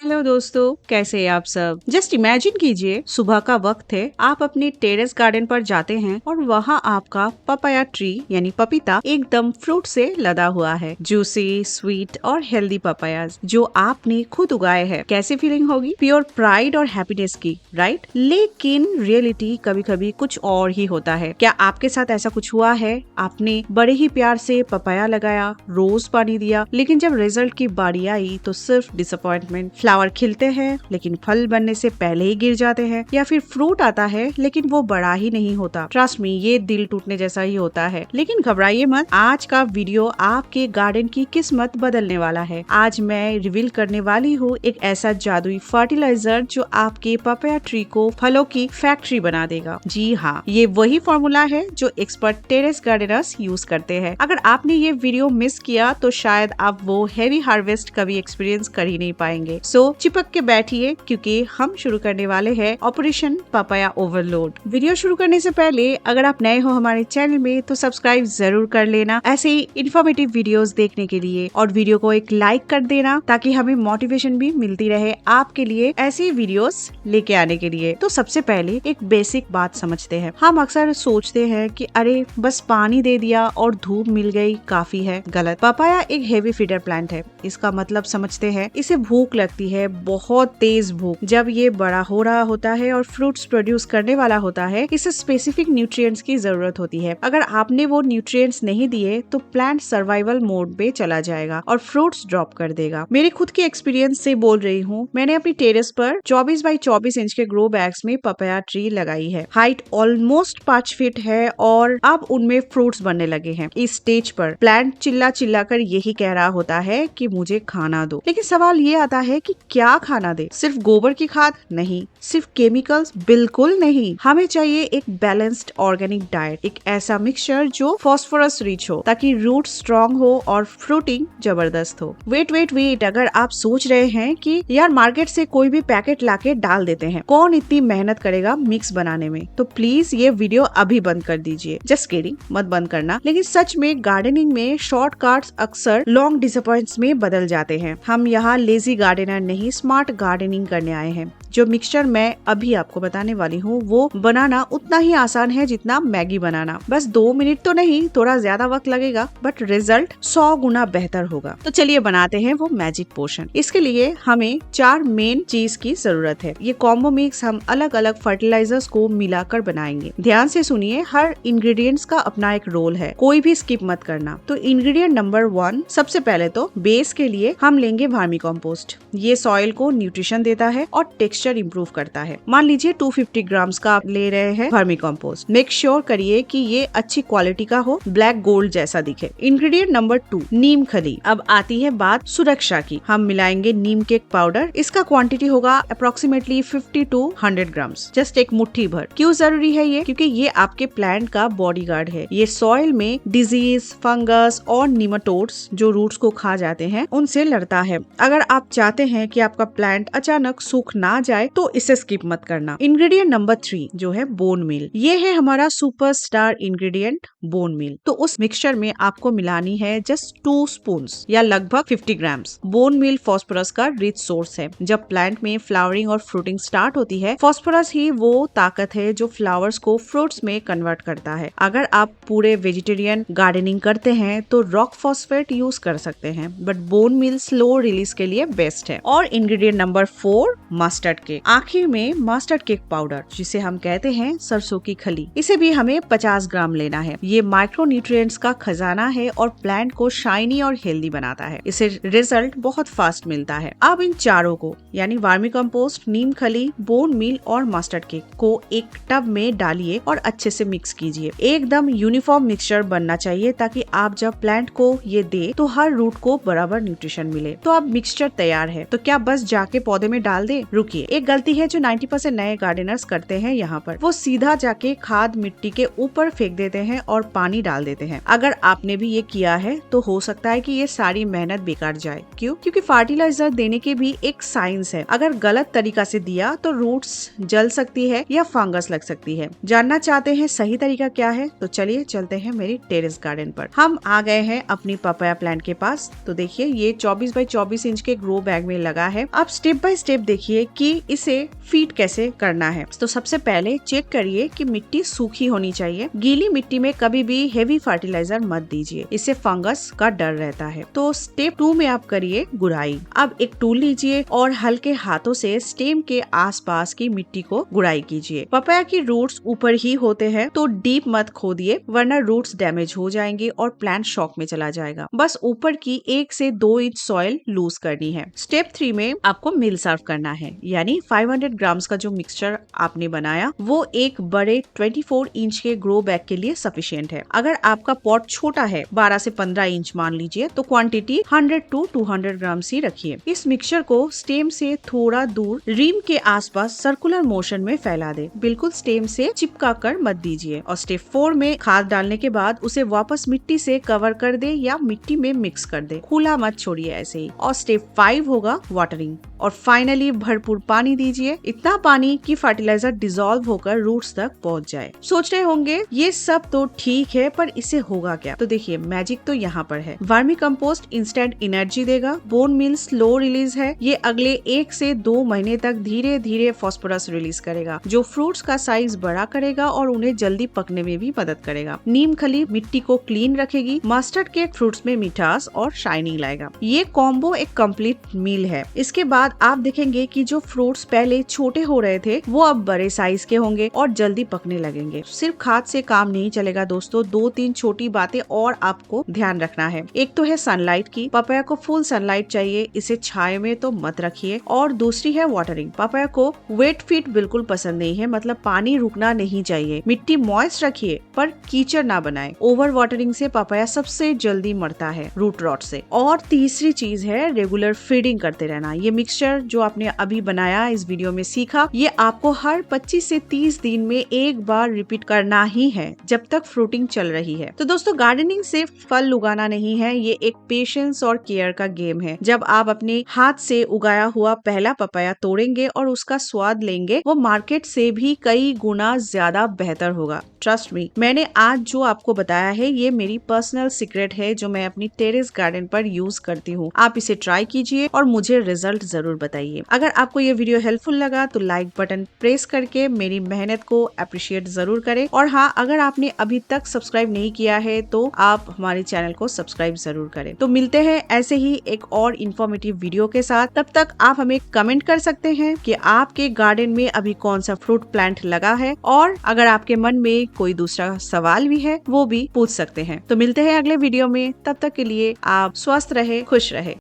Hello दोस्तों, कैसे हैं आप सब। जस्ट इमेजिन कीजिए, सुबह का वक्त है, आप अपने टेरेस गार्डन पर जाते हैं और वहाँ आपका पपाया ट्री यानी पपीता एकदम फ्रूट से लदा हुआ है। जूसी, स्वीट और हेल्दी पपायाज जो आपने खुद उगाए हैं। कैसी फीलिंग होगी? प्योर प्राइड और हैप्पीनेस की, राइट? लेकिन रियलिटी कभी कभी कुछ और ही होता है। क्या आपके साथ ऐसा कुछ हुआ है? आपने बड़े ही प्यार से पपाया लगाया, रोज पानी दिया, लेकिन जब रिजल्ट की बारी आई तो सिर्फ डिसअपॉइंटमेंट। फ्लावर खिलते हैं लेकिन फल बनने से पहले ही गिर जाते हैं, या फिर फ्रूट आता है लेकिन वो बड़ा ही नहीं होता। ट्रस्ट मी, ये दिल टूटने जैसा ही होता है। लेकिन घबराइए मत, आज का वीडियो आपके गार्डन की किस्मत बदलने वाला है। आज मैं रिवील करने वाली हूँ एक ऐसा जादुई फर्टिलाइजर जो आपके पपाया ट्री को फलों की फैक्ट्री बना देगा। जी हाँ, ये वही फॉर्मूला है जो एक्सपर्ट टेरेस गार्डनर्स यूज करते हैं। अगर आपने ये वीडियो मिस किया तो शायद आप वो हेवी हार्वेस्ट कभी एक्सपीरियंस कर ही नहीं पाएंगे। सो चिपक के बैठिए, क्योंकि हम शुरू करने वाले हैं ऑपरेशन पपाया ओवरलोड। वीडियो शुरू करने से पहले अगर आप नए हो हमारे चैनल में तो सब्सक्राइब जरूर कर लेना ऐसे ही इन्फॉर्मेटिव वीडियोस देखने के लिए, और वीडियो को एक लाइक कर देना ताकि हमें मोटिवेशन भी मिलती रहे आपके लिए ऐसी वीडियोस लेके आने के लिए। तो सबसे पहले एक बेसिक बात समझते हैं। हम अक्सर सोचते हैं कि अरे बस पानी दे दिया और धूप मिल गई काफी है। गलत। पपाया एक हेवी फीडर प्लांट है। इसका मतलब समझते हैं, इसे भूख लगती है, बहुत तेज भूख। जब ये बड़ा हो रहा होता है और फ्रूट्स प्रोड्यूस करने वाला होता है, इसे स्पेसिफिक न्यूट्रिएंट्स की जरूरत होती है। अगर आपने वो न्यूट्रिएंट्स नहीं दिए तो प्लांट सर्वाइवल मोड पे चला जाएगा और फ्रूट्स ड्रॉप कर देगा। मेरे खुद के एक्सपीरियंस से बोल रही हूँ। मैंने अपनी टेरेस पर 24 बाई 24 इंच के ग्रो बैग्स में पपाया ट्री लगाई है। हाइट ऑलमोस्ट 5 फीट है और अब उनमें फ्रूट्स बनने लगे हैं। इस स्टेज पर प्लांट चिल्ला चिल्ला कर यही कह रहा होता है कि मुझे खाना दो। लेकिन सवाल ये आता है कि क्या खाना दे? सिर्फ गोबर की खाद? नहीं। सिर्फ केमिकल्स? बिल्कुल नहीं। हमें चाहिए एक बैलेंस्ड ऑर्गेनिक डाइट, एक ऐसा मिक्सचर जो फास्फोरस रिच हो ताकि रूट स्ट्रॉन्ग हो और फ्रूटिंग जबरदस्त हो। वेट, अगर आप सोच रहे हैं कि यार मार्केट से कोई भी पैकेट लाके डाल देते हैं, कौन इतनी मेहनत करेगा मिक्स बनाने में, तो प्लीज ये वीडियो अभी बंद कर दीजिए। जस्ट किडिंग, मत बंद करना। लेकिन सच में गार्डनिंग में शॉर्टकट्स अक्सर लॉन्ग डिसअपॉइंट्स में बदल जाते हैं। हम यहाँ लेजी गार्डनर नहीं, स्मार्ट गार्डनिंग करने आए हैं। जो मिक्सचर मैं अभी आपको बताने वाली हूँ वो बनाना उतना ही आसान है जितना मैगी बनाना। बस 2 मिनट तो नहीं, थोड़ा ज्यादा वक्त लगेगा, बट रिजल्ट 100 गुना बेहतर होगा। तो चलिए बनाते हैं वो मैजिक पोशन। इसके लिए हमें 4 मेन चीज की जरूरत है। ये कॉम्बो मिक्स हम अलग अलग फर्टिलाइजर्स को मिलाकर बनाएंगे। ध्यान से सुनिए, हर इंग्रेडिएंट्स का अपना एक रोल है, कोई भी स्किप मत करना। तो इंग्रेडिएंट नंबर 1, सबसे पहले तो बेस के लिए हम लेंगे वर्मी कंपोस्ट। ये सॉइल को न्यूट्रिशन देता है और टेक्सचर इंप्रूव करता है। मान लीजिए 250 ग्राम्स का आप ले रहे हैं वर्मी कंपोस्ट। मेक श्योर करिए कि ये अच्छी क्वालिटी का हो, ब्लैक गोल्ड जैसा दिखे। इंग्रेडिएंट नंबर 2, नीम खली। अब आती है बात सुरक्षा की। हम मिलाएंगे नीम केक पाउडर। इसका क्वांटिटी होगा अप्रोक्सीमेटली 50 to 100 ग्राम्स, जस्ट एक मुट्ठी भर। क्यों जरूरी है ये? क्योंकि ये आपके प्लांट का बॉडीगार्ड है। ये सॉइल में डिजीज, फंगस और निमाटोड्स जो रूट्स को खा जाते हैं उनसे लड़ता है। अगर आप चाहते हैं कि आपका प्लांट अचानक सूख ना जाए तो इसे स्किप मत करना। इंग्रेडिएंट नंबर 3 जो है बोन मील। ये है हमारा सुपरस्टार इंग्रेडिएंट, बोन मील। तो उस मिक्सचर में आपको मिलानी है जस्ट 2 स्पून्स या लगभग 50 ग्राम्स। बोन मील फास्फोरस का रिच सोर्स है। जब प्लांट में फ्लावरिंग और फ्रूटिंग स्टार्ट होती है, फास्फोरस ही वो ताकत है जो फ्लावर्स को फ्रूट्स में कन्वर्ट करता है। अगर आप पूरे वेजिटेरियन गार्डनिंग करते हैं तो रॉक फॉस्फेट यूज कर सकते हैं, but bone meal slow release के लिए बेस्ट है। और इंग्रेडिएंट नंबर 4, मस्टर्ड केक। आखिर में मस्टर्ड केक पाउडर, जिसे हम कहते हैं सरसों की खली। इसे भी हमें 50 ग्राम लेना है। ये माइक्रो न्यूट्रिएंट्स का खजाना है और प्लांट को शाइनी और हेल्दी बनाता है। इसे रिजल्ट बहुत फास्ट मिलता है। अब इन चारों को यानी वर्मी कंपोस्ट, नीम खली, बोन मील और मस्टर्ड केक को एक टब में डालिए और अच्छे से मिक्स कीजिए। एकदम यूनिफॉर्म मिक्सचर बनना चाहिए ताकि आप जब प्लांट को ये दे तो हर रूट को बराबर न्यूट्रिशन मिले। तो अब मिक्सचर तैयार है, तो क्या बस जाके पौधे में डाल दे? रुकिए, एक गलती है जो 90% नए गार्डनर्स करते हैं यहाँ पर। वो सीधा जाके खाद मिट्टी के ऊपर फेंक देते हैं और पानी डाल देते हैं। अगर आपने भी ये किया है तो हो सकता है कि ये सारी मेहनत बेकार जाए। क्यों? क्योंकि फर्टिलाइजर देने के भी एक साइंस है। अगर गलत तरीका से दिया तो रूट्स जल सकती है या फंगस लग सकती है। जानना चाहते हैं सही तरीका क्या है? तो चलिए चलते हैं मेरी टेरेस गार्डन पर। हम आ गए हैं अपनी पपाया प्लांट के पास। तो देखिए, ये 24 बाई 24 इंच के ग्रो बैग में लगा है। आप स्टेप बाय स्टेप देखिए कि इसे फीड कैसे करना है। तो सबसे पहले चेक करिए कि मिट्टी सूखी होनी चाहिए। गीली मिट्टी में कभी भी हेवी फर्टिलाइजर मत दीजिए, इससे फंगस का डर रहता है। तो स्टेप 2 में आप करिए गुड़ाई। अब एक टूल लीजिए और हल्के हाथों से स्टेम के आसपास की मिट्टी को गुड़ाई कीजिए। पपाया की रूट्स ऊपर ही होते हैं, तो डीप मत खोदिए, वरना रूट्स डैमेज हो जाएंगे और प्लांट शॉक में चला जाएगा। बस ऊपर की 1 से 2 इंच सॉइल लूज करनी है। स्टेप 3 में आपको मिल सर्व करना है, यानी 500 ग्राम्स का जो मिक्सचर आपने बनाया वो एक बड़े 24 इंच के ग्रो बैग के लिए सफिशिएंट है। अगर आपका पॉट छोटा है, 12 से 15 इंच मान लीजिए, तो क्वांटिटी 100 to 200 ग्राम ही रखिए। इस मिक्सचर को स्टेम से थोड़ा दूर रिम के आसपास सर्कुलर मोशन में फैला दे, बिल्कुल स्टेम से चिपका कर मत दीजिए। और स्टेप 4 में खाद डालने के बाद उसे वापस मिट्टी से कवर कर दे या मिट्टी में मिक्स कर दे, खुला मत छोड़िए ऐसे ही। और स्टेप 5 होगा वाटरिंग। और फाइनली भरपूर पानी दीजिए, इतना पानी कि फर्टिलाइजर डिसॉल्व होकर रूट्स तक पहुंच जाए। सोच रहे होंगे ये सब तो ठीक है, पर इससे होगा क्या? तो देखिए, मैजिक तो यहाँ पर है। वर्मी कंपोस्ट इंस्टेंट एनर्जी देगा, बोन मील स्लो रिलीज है, ये अगले 1 से 2 महीने तक धीरे धीरे फास्फोरस रिलीज करेगा, जो फ्रूट्स का साइज बड़ा करेगा और उन्हें जल्दी पकने में भी मदद करेगा। नीम खली मिट्टी को क्लीन रखेगी, मस्टर्ड के फ्रूट्स में मिठास और शाइनिंग लाएगा। ये कॉम्बो एक कंप्लीट मील है। इसके बाद आप देखेंगे कि जो फ्रूट्स पहले छोटे हो रहे थे वो अब बड़े साइज के होंगे और जल्दी पकने लगेंगे। सिर्फ खाद से काम नहीं चलेगा दोस्तों, 2-3 छोटी बातें और आपको ध्यान रखना है। एक तो है सनलाइट की, पपाया को फुल सनलाइट चाहिए, इसे छाए में तो मत रखिए। और दूसरी है वाटरिंग। पपाया को वेट फीट बिल्कुल पसंद नहीं है, मतलब पानी रुकना नहीं चाहिए। मिट्टी मॉइस्ट रखिए पर कीचड़ ना बनाए। ओवर वाटरिंग से पपाया सबसे जल्दी मरता है रूट रॉट से। और तीसरी चीज है रेगुलर फीडिंग करते रहना। ये मिक्सचर जो आपने अभी बनाया, इस वीडियो में सीखा, ये आपको हर 25 से 30 दिन में एक बार रिपीट करना ही है जब तक फ्रूटिंग चल रही है। तो दोस्तों, गार्डनिंग सिर्फ फल उगाना नहीं है, ये एक पेशेंस और केयर का गेम है। जब आप अपने हाथ से उगाया हुआ पहला पपाया तोड़ेंगे और उसका स्वाद लेंगे, वो मार्केट से भी कई गुना ज्यादा बेहतर होगा। ट्रस्ट मी, मैंने आज जो आपको बताया है ये मेरी पर्सनल सीक्रेट है जो मैं अपनी टेरेस गार्डन पर यूज करती हूँ। आप इसे ट्राई कीजिए और मुझे रिजल्ट जरूर बताइए। अगर आपको ये वीडियो हेल्पफुल लगा तो लाइक बटन प्रेस करके मेरी मेहनत को अप्रिशिएट जरूर करें। और हाँ, अगर आपने अभी तक सब्सक्राइब नहीं किया है तो आप हमारे चैनल को सब्सक्राइब जरूर करें। तो मिलते हैं ऐसे ही एक और इन्फॉर्मेटिव वीडियो के साथ। तब तक आप हमें कमेंट कर सकते हैं कि आपके गार्डन में अभी कौन सा फ्रूट प्लांट लगा है, और अगर आपके मन में कोई दूसरा सवाल भी है वो भी पूछ सकते हैं। तो मिलते हैं अगले वीडियो में, तब तक के लिए आप स्वस्थ रहे, खुश रहे।